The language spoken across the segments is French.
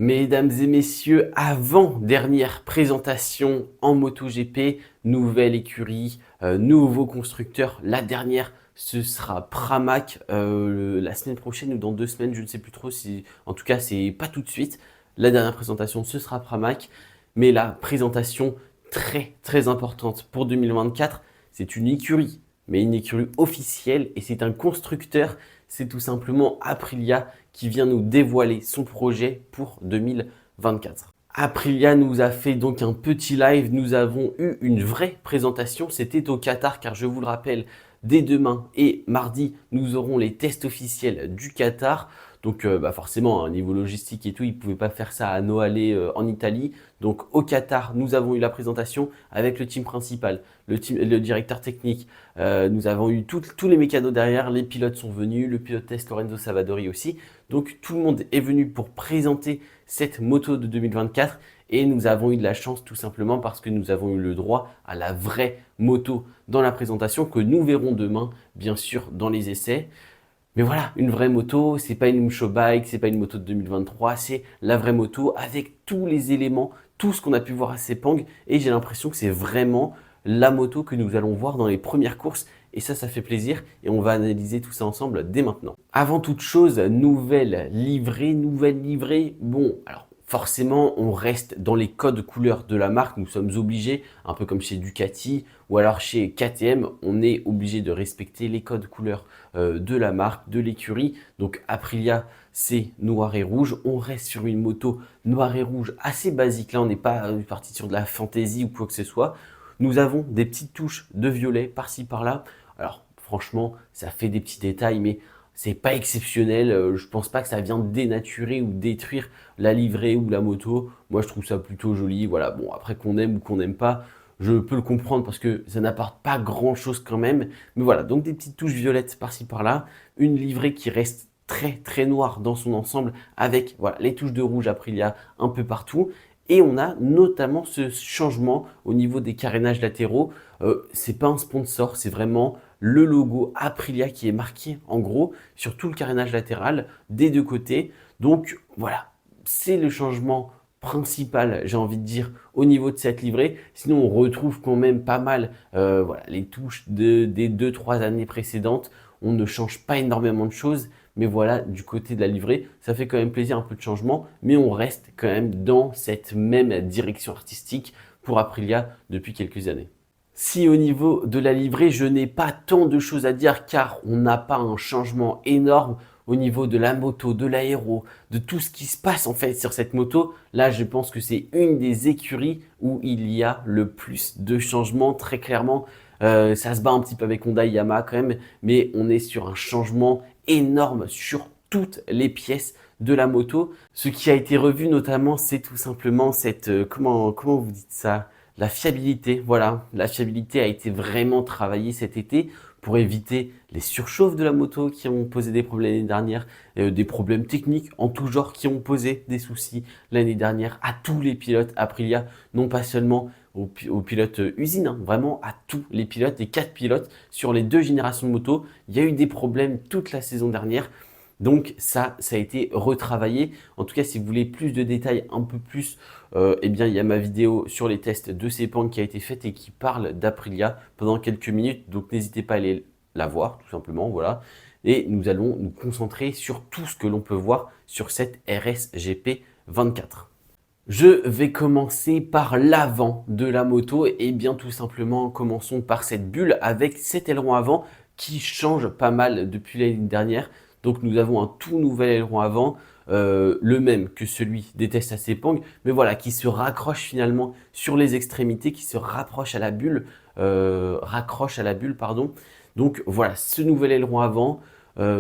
Mesdames et messieurs, avant-dernière présentation en MotoGP, nouvelle écurie, nouveau constructeur. La dernière, ce sera Pramac la semaine prochaine ou dans 2 semaines, je ne sais plus trop si. En tout cas, c'est pas tout de suite. La dernière présentation, ce sera Pramac. Mais la présentation très très importante pour 2024, c'est une écurie, mais une écurie officielle et c'est un constructeur. C'est tout simplement Aprilia qui vient nous dévoiler son projet pour 2024. Aprilia nous a fait donc un petit live, nous avons eu une vraie présentation, c'était au Qatar car je vous le rappelle, dès demain et mardi, nous aurons les tests officiels du Qatar. Donc forcément, au niveau logistique et tout, ils ne pouvaient pas faire ça à Noalé en Italie. Donc au Qatar, nous avons eu la présentation avec le team principal, le directeur technique. Nous avons eu tous les mécanos derrière, les pilotes sont venus, le pilote test Lorenzo Savadori aussi. Donc tout le monde est venu pour présenter cette moto de 2024 et nous avons eu de la chance tout simplement parce que nous avons eu le droit à la vraie moto dans la présentation que nous verrons demain, bien sûr, dans les essais. Mais voilà, une vraie moto, c'est pas une Umsho Bike, c'est pas une moto de 2023, c'est la vraie moto avec tous les éléments, tout ce qu'on a pu voir à Sepang. Et j'ai l'impression que c'est vraiment la moto que nous allons voir dans les premières courses. Et ça fait plaisir et on va analyser tout ça ensemble dès maintenant. Avant toute chose, nouvelle livrée. Bon, alors forcément, on reste dans les codes couleurs de la marque. Nous sommes obligés, un peu comme chez Ducati ou alors chez KTM, on est obligé de respecter les codes couleurs de la marque, de l'écurie. Donc Aprilia, c'est noir et rouge. On reste sur une moto noir et rouge assez basique. Là, on n'est pas parti sur de la fantaisie ou quoi que ce soit. Nous avons des petites touches de violet par-ci par-là. Alors franchement, ça fait des petits détails, mais c'est pas exceptionnel. Je pense pas que ça vient dénaturer ou détruire la livrée ou la moto. Moi, je trouve ça plutôt joli. Voilà. Bon, après qu'on aime ou qu'on n'aime pas, je peux le comprendre parce que ça n'apporte pas grand-chose quand même. Mais voilà, donc des petites touches violettes par-ci par-là. Une livrée qui reste très très noire dans son ensemble avec voilà, les touches de rouge Aprilia un peu partout. Et on a notamment ce changement au niveau des carénages latéraux. C'est pas un sponsor, c'est vraiment le logo Aprilia qui est marqué en gros sur tout le carénage latéral des deux côtés. Donc voilà, c'est le changement principal, j'ai envie de dire, au niveau de cette livrée. Sinon, on retrouve quand même pas mal voilà, les touches des 2-3 années précédentes. On ne change pas énormément de choses. Mais voilà, du côté de la livrée, ça fait quand même plaisir, un peu de changement, mais on reste quand même dans cette même direction artistique pour Aprilia depuis quelques années. Si au niveau de la livrée, je n'ai pas tant de choses à dire car on n'a pas un changement énorme au niveau de la moto, de l'aéro, de tout ce qui se passe en fait sur cette moto, là je pense que c'est une des écuries où il y a le plus de changements très clairement. Ça se bat un petit peu avec Honda et Yamaha quand même, mais on est sur un changement énorme sur toutes les pièces de la moto. Ce qui a été revu notamment, c'est tout simplement cette, comment vous dites ça? La fiabilité, voilà. La fiabilité a été vraiment travaillée cet été pour éviter les surchauffes de la moto qui ont posé des problèmes l'année dernière, des problèmes techniques en tout genre qui ont posé des soucis l'année dernière à tous les pilotes Aprilia, non pas seulement aux pilotes usine, hein, vraiment à tous les pilotes, les 4 pilotes sur les 2 générations de motos. Il y a eu des problèmes toute la saison dernière. Donc ça a été retravaillé. En tout cas, si vous voulez plus de détails, un peu plus, eh bien, il y a ma vidéo sur les tests de Sepang qui a été faite et qui parle d'Aprilia pendant quelques minutes. Donc n'hésitez pas à aller la voir, tout simplement, voilà. Et nous allons nous concentrer sur tout ce que l'on peut voir sur cette RSGP 24. Je vais commencer par l'avant de la moto et bien tout simplement commençons par cette bulle avec cet aileron avant qui change pas mal depuis l'année dernière. Donc nous avons un tout nouvel aileron avant, le même que celui des tests à Sepang, mais voilà, qui se raccroche finalement sur les extrémités, qui se rapproche à la bulle, raccroche à la bulle, pardon. Donc voilà, ce nouvel aileron avant,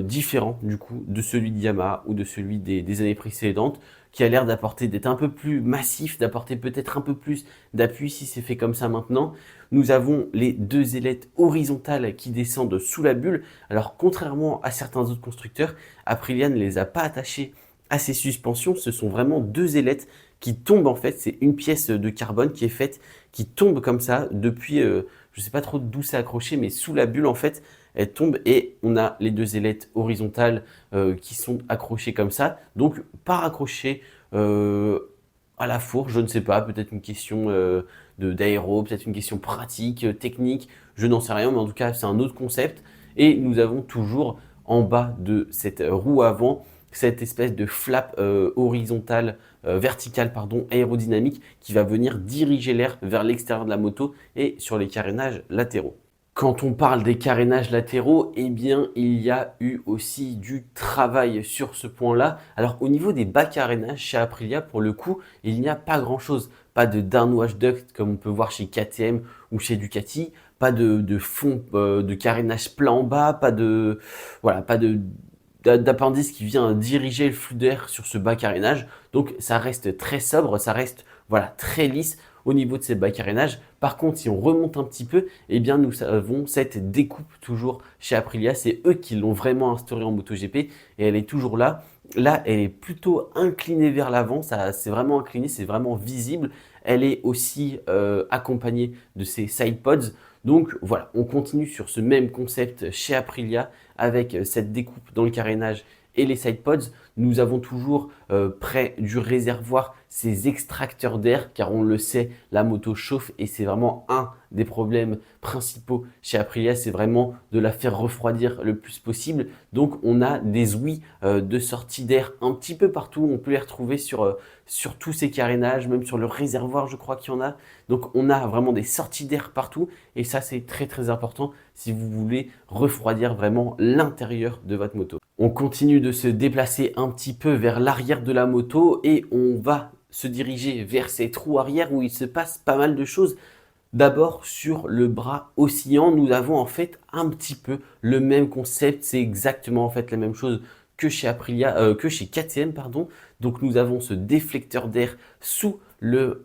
différent du coup de celui de Yamaha ou de celui des années précédentes, qui a l'air d'être un peu plus massif, d'apporter peut-être un peu plus d'appui si c'est fait comme ça maintenant. Nous avons les 2 ailettes horizontales qui descendent sous la bulle. Alors contrairement à certains autres constructeurs, Aprilia ne les a pas attachées à ces suspensions. Ce sont vraiment 2 ailettes qui tombent en fait. C'est une pièce de carbone qui est faite, qui tombe comme ça depuis, je ne sais pas trop d'où c'est accroché, mais sous la bulle en fait, elle tombe et on a les 2 ailettes horizontales qui sont accrochées comme ça. Donc pas raccrochées à la fourche, je ne sais pas, peut-être une question d'aéro, peut-être une question pratique, technique, je n'en sais rien, mais en tout cas, c'est un autre concept. Et nous avons toujours en bas de cette roue avant cette espèce de flap horizontal, vertical, pardon, aérodynamique qui va venir diriger l'air vers l'extérieur de la moto et sur les carénages latéraux. Quand on parle des carénages latéraux, eh bien, il y a eu aussi du travail sur ce point-là. Alors, au niveau des bas carénages chez Aprilia, pour le coup, il n'y a pas grand-chose. Pas de downwash duct comme on peut voir chez KTM ou chez Ducati. Pas de fond de carénage plat en bas. Voilà, pas d'appendice qui vient diriger le flux d'air sur ce bas carénage. Donc, ça reste très sobre, ça reste voilà, très lisse au niveau de ces bas carénages. Par contre, si on remonte un petit peu, eh bien, nous avons cette découpe toujours chez Aprilia. C'est eux qui l'ont vraiment instaurée en MotoGP et elle est toujours là. Là, elle est plutôt inclinée vers l'avant. C'est vraiment incliné, c'est vraiment visible. Elle est aussi accompagnée de ces side pods. Donc voilà, on continue sur ce même concept chez Aprilia avec cette découpe dans le carénage et les side pods. Nous avons toujours près du réservoir ces extracteurs d'air car on le sait, la moto chauffe et c'est vraiment un des problèmes principaux chez Aprilia, c'est vraiment de la faire refroidir le plus possible. Donc on a des ouïes de sortie d'air un petit peu partout, on peut les retrouver sur tous ces carénages, même sur le réservoir je crois qu'il y en a. Donc on a vraiment des sorties d'air partout et ça c'est très très important si vous voulez refroidir vraiment l'intérieur de votre moto. On continue de se déplacer un petit peu vers l'arrière de la moto et on va se diriger vers cette roue arrière où il se passe pas mal de choses. D'abord, sur le bras oscillant, nous avons en fait un petit peu le même concept. C'est exactement en fait la même chose que chez Aprilia, que chez KTM, pardon. Donc nous avons ce déflecteur d'air sous le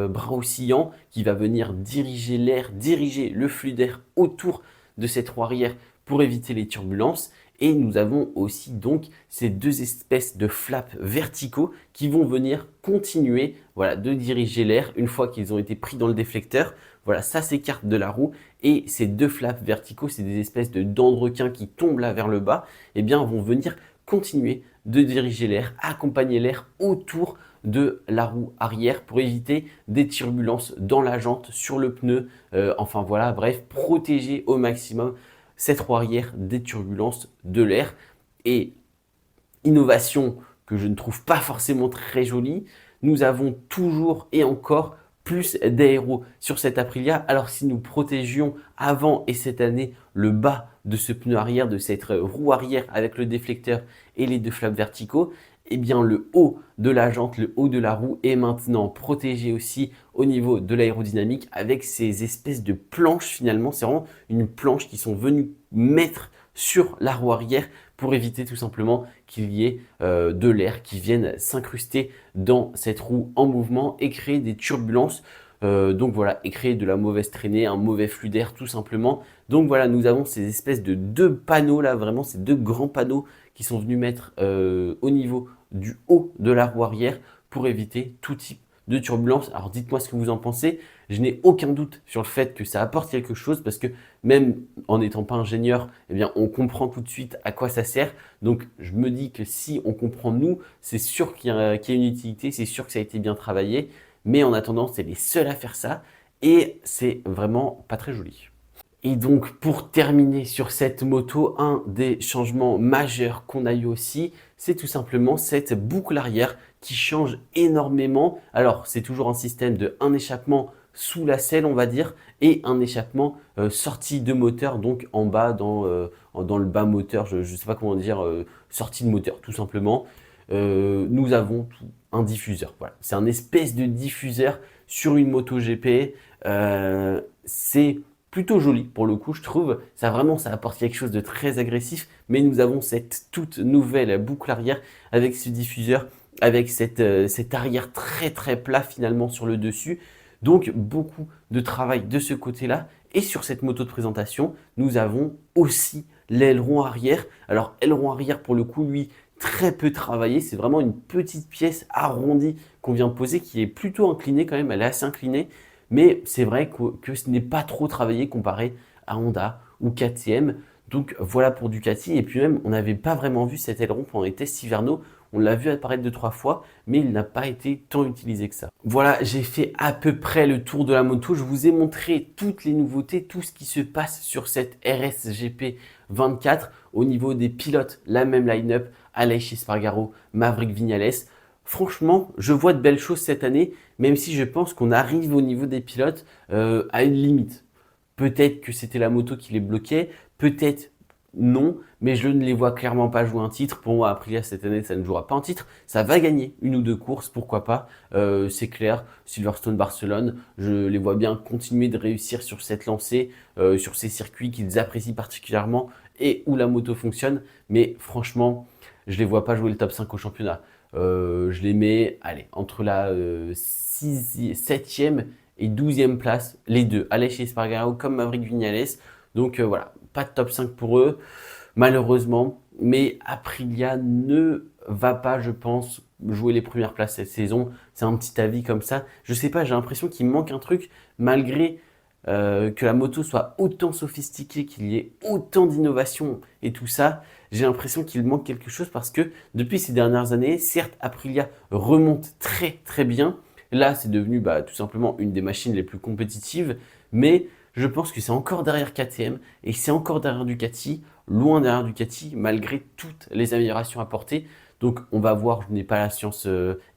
bras oscillant qui va venir diriger l'air, diriger le flux d'air autour de cette roue arrière pour éviter les turbulences. Et nous avons aussi donc ces deux espèces de flaps verticaux qui vont venir continuer voilà, de diriger l'air une fois qu'ils ont été pris dans le déflecteur. Voilà, ça s'écarte de la roue et ces deux flaps verticaux, c'est des espèces de dents de requin qui tombent là vers le bas, eh bien vont venir continuer de diriger l'air, accompagner l'air autour de la roue arrière pour éviter des turbulences dans la jante, sur le pneu, enfin voilà, bref, protéger au maximum cette roue arrière des turbulences de l'air. Et innovation que je ne trouve pas forcément très jolie, nous avons toujours et encore plus d'aéro sur cette Aprilia. Alors si nous protégions avant et cette année le bas de ce pneu arrière, de cette roue arrière avec le déflecteur et les deux flaps verticaux, eh bien le haut de la jante, le haut de la roue est maintenant protégé aussi au niveau de l'aérodynamique avec ces espèces de planches finalement. C'est vraiment une planche qui sont venues mettre sur la roue arrière pour éviter tout simplement qu'il y ait de l'air qui vienne s'incruster dans cette roue en mouvement et créer des turbulences. Donc voilà, et créer de la mauvaise traînée, un mauvais flux d'air tout simplement. Donc voilà, nous avons ces espèces de deux panneaux là, vraiment ces deux grands panneaux qui sont venus mettre au niveau du haut de la roue arrière pour éviter tout type de turbulence. Alors dites-moi ce que vous en pensez. Je n'ai aucun doute sur le fait que ça apporte quelque chose parce que même en n'étant pas ingénieur, eh bien, on comprend tout de suite à quoi ça sert. Donc je me dis que si on comprend nous, c'est sûr qu'il y a une utilité, c'est sûr que ça a été bien travaillé. Mais en attendant, c'est les seuls à faire ça et c'est vraiment pas très joli. Et donc pour terminer sur cette moto, un des changements majeurs qu'on a eu aussi, c'est tout simplement cette boucle arrière qui change énormément. Alors c'est toujours un système de un échappement sous la selle on va dire et un échappement sortie de moteur, donc en bas dans le bas moteur, je ne sais pas comment dire, sortie de moteur tout simplement. Nous avons un diffuseur. Voilà. C'est un espèce de diffuseur sur une moto GP. C'est plutôt joli pour le coup, je trouve. Ça apporte quelque chose de très agressif. Mais nous avons cette toute nouvelle boucle arrière avec ce diffuseur, avec cet arrière très très plat finalement sur le dessus. Donc beaucoup de travail de ce côté-là. Et sur cette moto de présentation, nous avons aussi l'aileron arrière. Alors aileron arrière pour le coup, lui, très peu travaillé. C'est vraiment une petite pièce arrondie qu'on vient poser qui est plutôt inclinée quand même. Elle est assez inclinée. Mais c'est vrai que ce n'est pas trop travaillé comparé à Honda ou KTM. Donc voilà pour Ducati. Et puis même, on n'avait pas vraiment vu cet aileron pendant les tests hivernaux On l'a vu apparaître 2-3 fois, mais il n'a pas été tant utilisé que ça. Voilà, j'ai fait à peu près le tour de la moto. Je vous ai montré toutes les nouveautés, tout ce qui se passe sur cette RSGP 24. Au niveau des pilotes, la même line-up, Aleix Espargaro, Maverick Viñales. Franchement, je vois de belles choses cette année, même si je pense qu'on arrive au niveau des pilotes à une limite. Peut-être que c'était la moto qui les bloquait, peut-être non, mais je ne les vois clairement pas jouer un titre. Pour moi, Aprilia cette année, ça ne jouera pas un titre. Ça va gagner une ou deux courses, pourquoi pas. C'est clair, Silverstone, Barcelone, je les vois bien continuer de réussir sur cette lancée, sur ces circuits qu'ils apprécient particulièrement et où la moto fonctionne. Mais franchement, je ne les vois pas jouer le top 5 au championnat. Je les mets, allez, entre la 7e et 12e place, les deux, Aleix Espargaro comme Maverick Viñales. Donc voilà, pas de top 5 pour eux, malheureusement. Mais Aprilia ne va pas, je pense, jouer les premières places cette saison. C'est un petit avis comme ça. Je sais pas, j'ai l'impression qu'il manque un truc, malgré que la moto soit autant sophistiquée, qu'il y ait autant d'innovation et tout ça. J'ai l'impression qu'il manque quelque chose parce que depuis ces dernières années, certes, Aprilia remonte très très bien. Là, c'est devenu tout simplement une des machines les plus compétitives, mais je pense que c'est encore derrière KTM et c'est encore derrière Ducati, loin derrière Ducati, malgré toutes les améliorations apportées. Donc, on va voir, je n'ai pas la science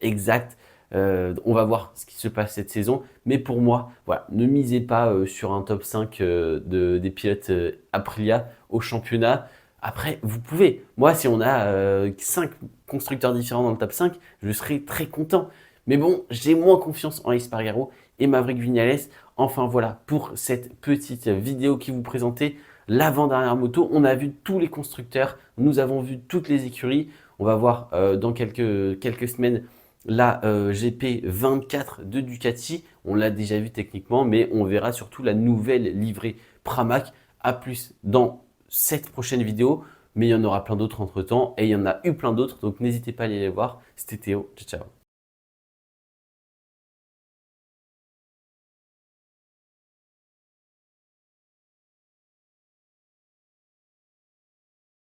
exacte, on va voir ce qui se passe cette saison. Mais pour moi, voilà, ne misez pas sur un top 5 des pilotes Aprilia au championnat. Après, vous pouvez. Moi, si on a 5 constructeurs différents dans le top 5, je serai très content. Mais bon, j'ai moins confiance en Espargaro et Maverick Viñales. Enfin voilà, pour cette petite vidéo qui vous présentait l'avant-dernière moto. On a vu tous les constructeurs, nous avons vu toutes les écuries. On va voir dans quelques semaines la GP 24 de Ducati. On l'a déjà vu techniquement, mais on verra surtout la nouvelle livrée Pramac. A plus dans cette prochaine vidéo, mais il y en aura plein d'autres entre temps et il y en a eu plein d'autres, donc n'hésitez pas à aller les voir. C'était Théo, ciao ciao.